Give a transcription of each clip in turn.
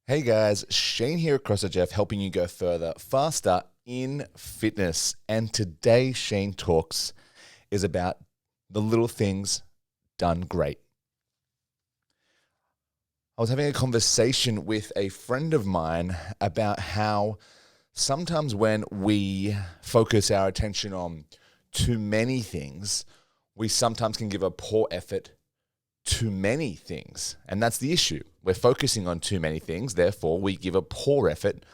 Hey guys, Shane here at CrossFit Jeff, helping you go further, faster in fitness. And today, Shane Talks is about the little things done great. I was having a conversation with a friend of mine about how sometimes when we focus our attention on too many things, we sometimes can give a poor effort too many things. And that's the issue. We're focusing on too many things, therefore we give a poor effort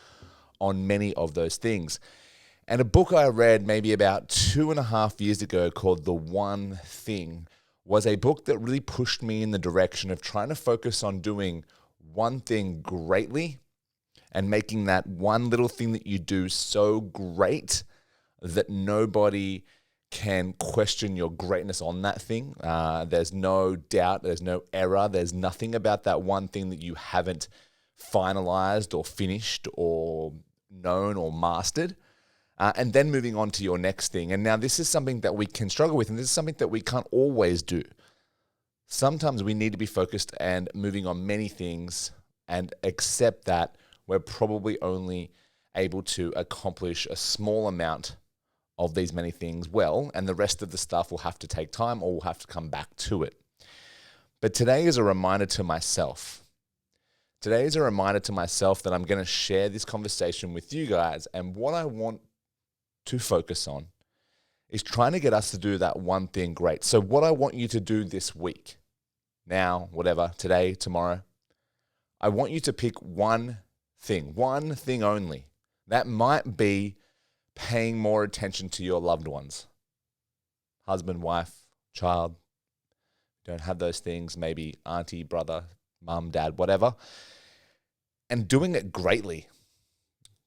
on many of those things. And a book I read maybe about 2.5 years ago called The One Thing was a book that really pushed me in the direction of trying to focus on doing one thing greatly and making that one little thing that you do so great that nobody can question your greatness on that thing. There's no doubt, there's no error, there's nothing about that one thing that you haven't finalized or finished or known or mastered. And then moving on to your next thing. And now this is something that we can struggle with, and this is something that we can't always do. Sometimes we need to be focused and moving on many things and accept that we're probably only able to accomplish a small amount of these many things well, and the rest of the stuff will have to take time or we'll have to come back to it. But today is a reminder to myself. Today is a reminder to myself that I'm going to share this conversation with you guys, and what I want to focus on is trying to get us to do that one thing great. So what I want you to do this week, now, whatever, today, tomorrow, I want you to pick one thing only. That might be paying more attention to your loved ones. Husband, wife, child. Don't have those things, maybe auntie, brother, mum, dad, whatever. And doing it greatly.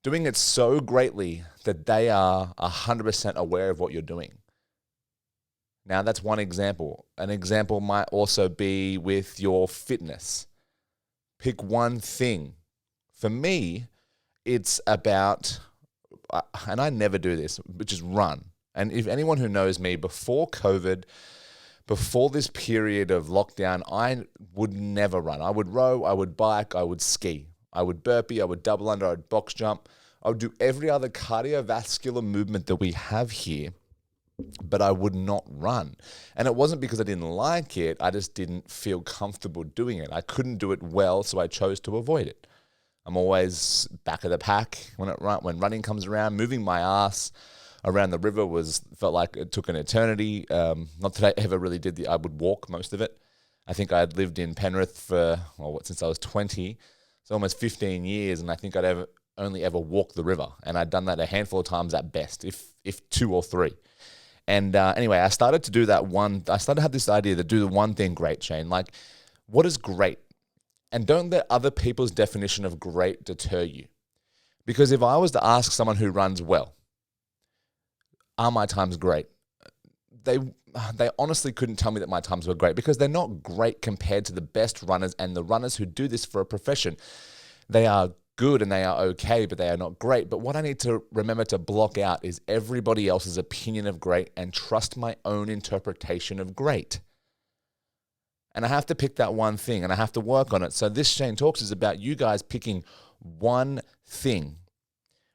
Doing it so greatly that they are 100% aware of what you're doing. Now, that's one example. An example might also be with your fitness. Pick one thing. For me, it's about, and I never do this, which is run. And if anyone who knows me, before COVID, before this period of lockdown, I would never run. I would row, I would bike, I would ski. I would burpee, I would double under, I would box jump. I would do every other cardiovascular movement that we have here, but I would not run. And it wasn't because I didn't like it, I just didn't feel comfortable doing it. I couldn't do it well, so I chose to avoid it. I'm always back of the pack when running comes around. Moving my ass around the river felt like it took an eternity. Not that I ever really did I would walk most of it. I think I had lived in Penrith since I was 20, so almost 15 years, and I think I'd only ever walked the river, and I'd done that a handful of times at best, if two or three. And anyway, I started to do that I started to have this idea to do the one thing great, Shane. Like, what is great? And don't let other people's definition of great deter you. Because if I was to ask someone who runs well, are my times great? They honestly couldn't tell me that my times were great, because they're not great compared to the best runners and the runners who do this for a profession. They are good and they are okay, but they are not great. But what I need to remember to block out is everybody else's opinion of great and trust my own interpretation of great. And I have to pick that one thing, and I have to work on it. So this Shane Talks is about you guys picking one thing,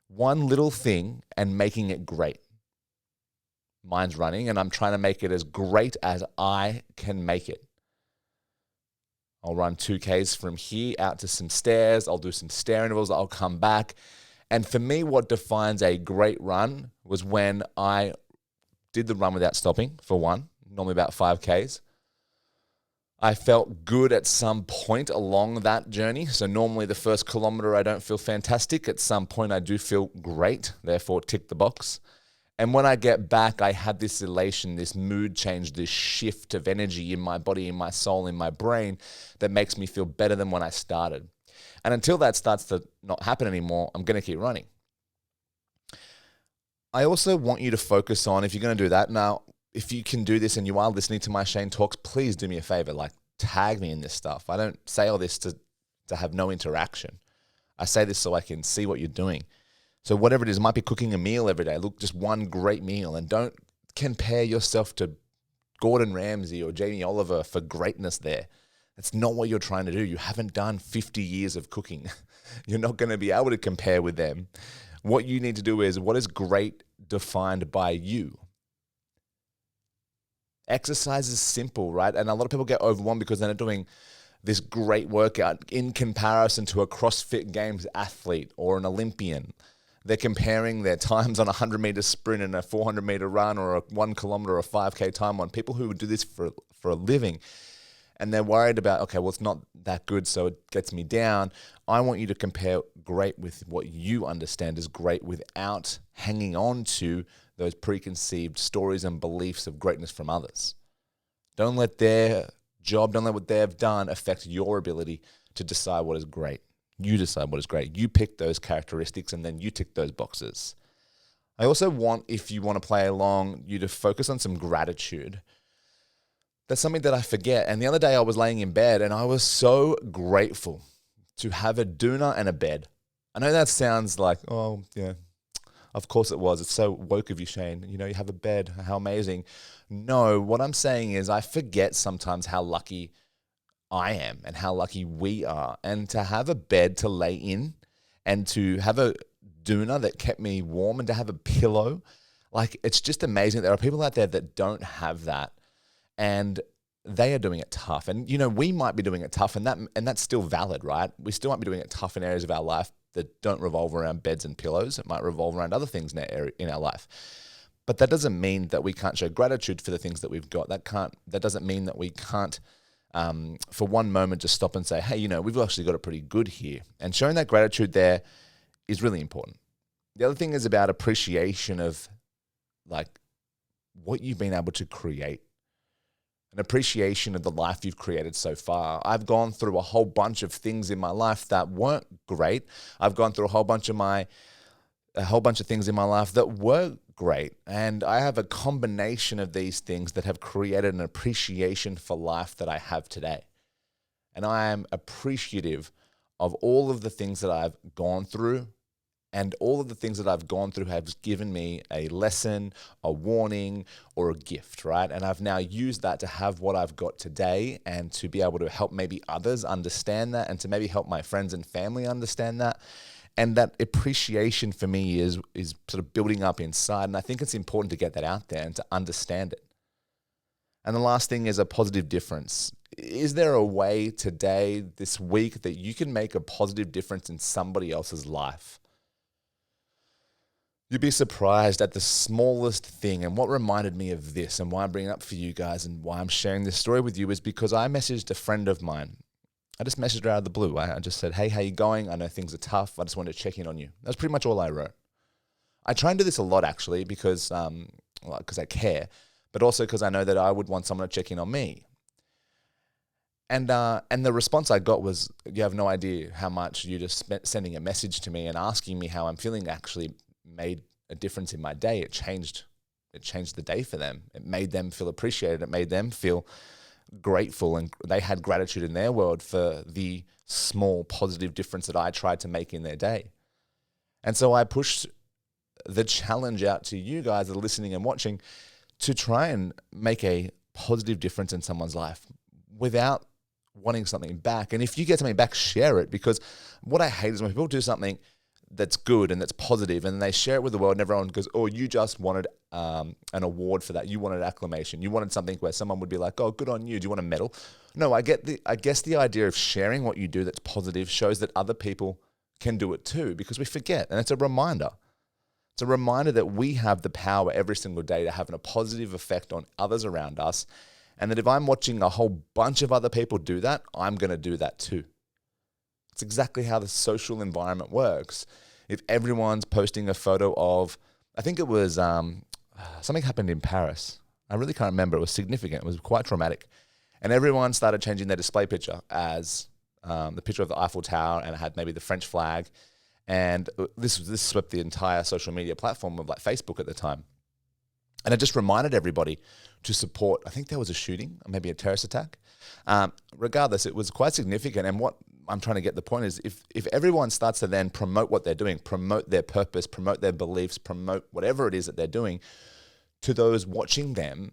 one little thing, and making it great. Mine's running, and I'm trying to make it as great as I can make it. I'll run 2Ks from here out to some stairs. I'll do some stair intervals. I'll come back. And for me, what defines a great run was when I did the run without stopping, for one, normally about 5Ks. I felt good at some point along that journey. So normally the first kilometer, I don't feel fantastic. At some point, I do feel great, therefore tick the box. And when I get back, I had this elation, this mood change, this shift of energy in my body, in my soul, in my brain that makes me feel better than when I started. And until that starts to not happen anymore, I'm going to keep running. I also want you to focus on, if you're going to do that, now, if you can do this and you are listening to my Shane Talks, please do me a favor, tag me in this stuff. I don't say all this to have no interaction. I say this so I can see what you're doing. So whatever it is, it might be cooking a meal every day. Look, just one great meal, and don't compare yourself to Gordon Ramsay or Jamie Oliver for greatness there. That's not what you're trying to do. You haven't done 50 years of cooking. You're not going to be able to compare with them. What you need to do is, what is great defined by you? Exercise is simple, right? And a lot of people get overwhelmed because they're not doing this great workout in comparison to a CrossFit Games athlete or an Olympian. They're comparing their times on a 100-meter sprint and a 400-meter run, or a 1 kilometer or a 5K time on people who do this for a living. And they're worried about, okay, well, it's not that good, so it gets me down. I want you to compare great with what you understand is great without hanging on to those preconceived stories and beliefs of greatness from others. Don't let their job, don't let what they've done affect your ability to decide what is great. You decide what is great. You pick those characteristics and then you tick those boxes. I also want, if you want to play along, you to focus on some gratitude. That's something that I forget. And the other day I was laying in bed and I was so grateful to have a doona and a bed. I know that sounds like, oh, yeah, of course it was. It's so woke of you, Shane. You know, you have a bed. How amazing. No, what I'm saying is I forget sometimes how lucky I am and how lucky we are. And to have a bed to lay in and to have a doona that kept me warm and to have a pillow, like, it's just amazing. There are people out there that don't have that. And they are doing it tough. And, you know, we might be doing it tough, and that's still valid, right? We still might be doing it tough in areas of our life that don't revolve around beds and pillows. It might revolve around other things in our life. But that doesn't mean that we can't show gratitude for the things that we've got. That doesn't mean that we can't, for one moment, just stop and say, hey, you know, we've actually got it pretty good here. And showing that gratitude there is really important. The other thing is about appreciation of, like, what you've been able to create. An appreciation of the life you've created so far. I've gone through a whole bunch of things in my life that weren't great. I've gone through a whole bunch of things in my life that were great. And I have a combination of these things that have created an appreciation for life that I have today. And I am appreciative of all of the things that I've gone through. And all of the things that I've gone through have given me a lesson, a warning, or a gift, right? And I've now used that to have what I've got today and to be able to help maybe others understand that, and to maybe help my friends and family understand that. And that appreciation for me is sort of building up inside. And I think it's important to get that out there and to understand it. And the last thing is a positive difference. Is there a way today, this week, that you can make a positive difference in somebody else's life? You'd be surprised at the smallest thing. And what reminded me of this, and why I'm bringing it up for you guys and why I'm sharing this story with you, is because I messaged a friend of mine. I just messaged her out of the blue. I just said, hey, how you going? I know things are tough. I just wanted to check in on you. That's pretty much all I wrote. I try and do this a lot, actually, because I care, but also because I know that I would want someone to check in on me. And the response I got was, you have no idea how much you just spent sending a message to me and asking me how I'm feeling actually made a difference in my day. It changed the day for them. It made them feel appreciated. It made them feel grateful, and they had gratitude in their world for the small positive difference that I tried to make in their day. And so I pushed the challenge out to you guys that are listening and watching to try and make a positive difference in someone's life without wanting something back. And if you get something back, share it, because what I hate is when people do something that's good and that's positive and they share it with the world and everyone goes, oh, you just wanted an award for that. You wanted acclamation. You wanted something where someone would be like, oh, good on you. Do you want a medal? No, I guess the idea of sharing what you do that's positive shows that other people can do it too, because we forget. And it's a reminder. It's a reminder that we have the power every single day to have a positive effect on others around us. And that if I'm watching a whole bunch of other people do that, I'm going to do that too. It's exactly how the social environment works. If everyone's posting a photo of, I think it was something happened in Paris. I really can't remember. It was significant. It was quite traumatic. And everyone started changing their display picture as the picture of the Eiffel Tower, and it had maybe the French flag. And this swept the entire social media platform of like Facebook at the time. And it just reminded everybody to support, I think there was a shooting, or maybe a terrorist attack. Regardless, it was quite significant. And what I'm trying to get the point is, if everyone starts to then promote what they're doing, promote their purpose, promote their beliefs, promote whatever it is that they're doing to those watching them,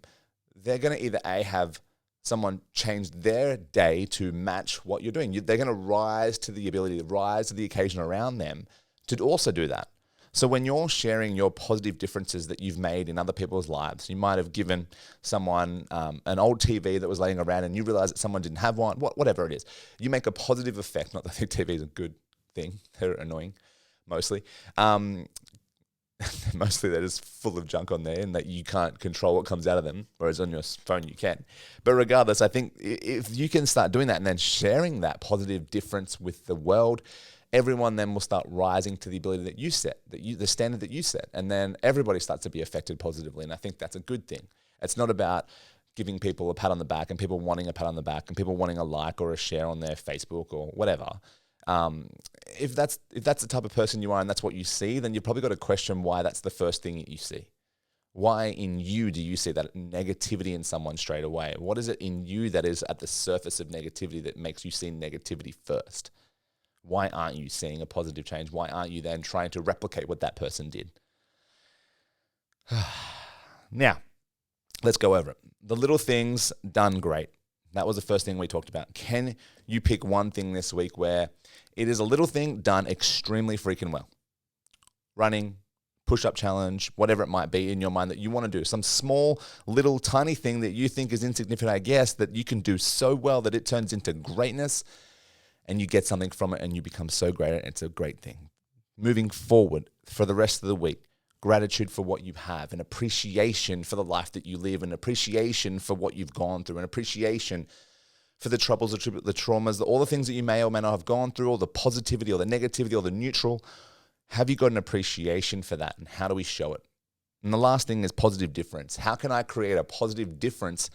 they're going to either A, have someone change their day to match what you're doing. They're going to rise to the ability, rise to the occasion around them to also do that. So when you're sharing your positive differences that you've made in other people's lives, you might have given someone an old TV that was laying around and you realize that someone didn't have one, whatever it is. You make a positive effect. Not that I think TV is a good thing. They're annoying, mostly. Mostly they're just full of junk on there and that you can't control what comes out of them, whereas on your phone you can. But regardless, I think if you can start doing that and then sharing that positive difference with the world, everyone then will start rising to the ability that you set, the standard that you set, and then everybody starts to be affected positively. And I think that's a good thing. It's not about giving people a pat on the back and people wanting a pat on the back and people wanting a like or a share on their Facebook or whatever. If that's the type of person you are and that's what you see, then you've probably got to question why that's the first thing that you see. Why in you do you see that negativity in someone straight away? What is it in you that is at the surface of negativity that makes you see negativity first? Why aren't you seeing a positive change? Why aren't you then trying to replicate what that person did? Now, let's go over it. The little things done great. That was the first thing we talked about. Can you pick one thing this week where it is a little thing done extremely freaking well? Running, push-up challenge, whatever it might be in your mind that you want to do. Some small, little, tiny thing that you think is insignificant, I guess, that you can do so well that it turns into greatness and you get something from it and you become so great at it. It's a great thing. Moving forward for the rest of the week, gratitude for what you have, an appreciation for the life that you live, an appreciation for what you've gone through, an appreciation for the troubles, the traumas, all the things that you may or may not have gone through, all the positivity or the negativity or the neutral. Have you got an appreciation for that? And how do we show it? And the last thing is positive difference. How can I create a positive difference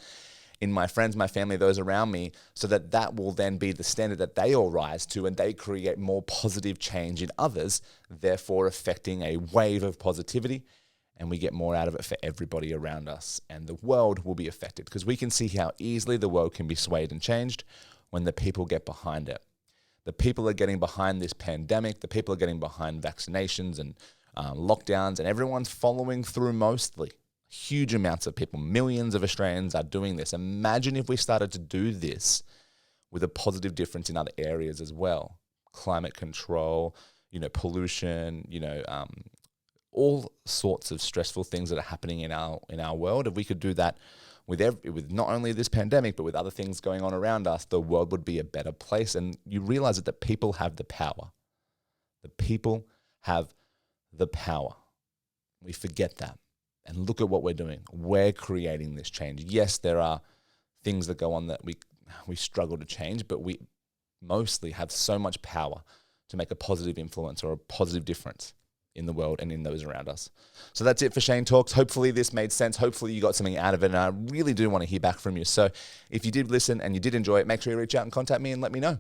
in my friends, my family, those around me, so that that will then be the standard that they all rise to and they create more positive change in others, therefore affecting a wave of positivity, and we get more out of it for everybody around us, and the world will be affected because we can see how easily the world can be swayed and changed when the people get behind it. The people are getting behind this pandemic, the people are getting behind vaccinations and lockdowns, and everyone's following through mostly. Huge amounts of people, millions of Australians are doing this. Imagine if we started to do this with a positive difference in other areas as well. Climate control, pollution, all sorts of stressful things that are happening in our world. If we could do that with not only this pandemic, but with other things going on around us, the world would be a better place. And you realize that people have the power. The people have the power. We forget that. And look at what we're doing. We're creating this change. Yes, there are things that go on that we struggle to change, but we mostly have so much power to make a positive influence or a positive difference in the world and in those around us. So that's it for Shane Talks. Hopefully this made sense. Hopefully you got something out of it. And I really do want to hear back from you. So if you did listen and you did enjoy it, make sure you reach out and contact me and let me know.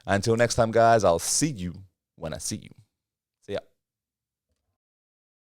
Until next time, guys, I'll see you when I see you.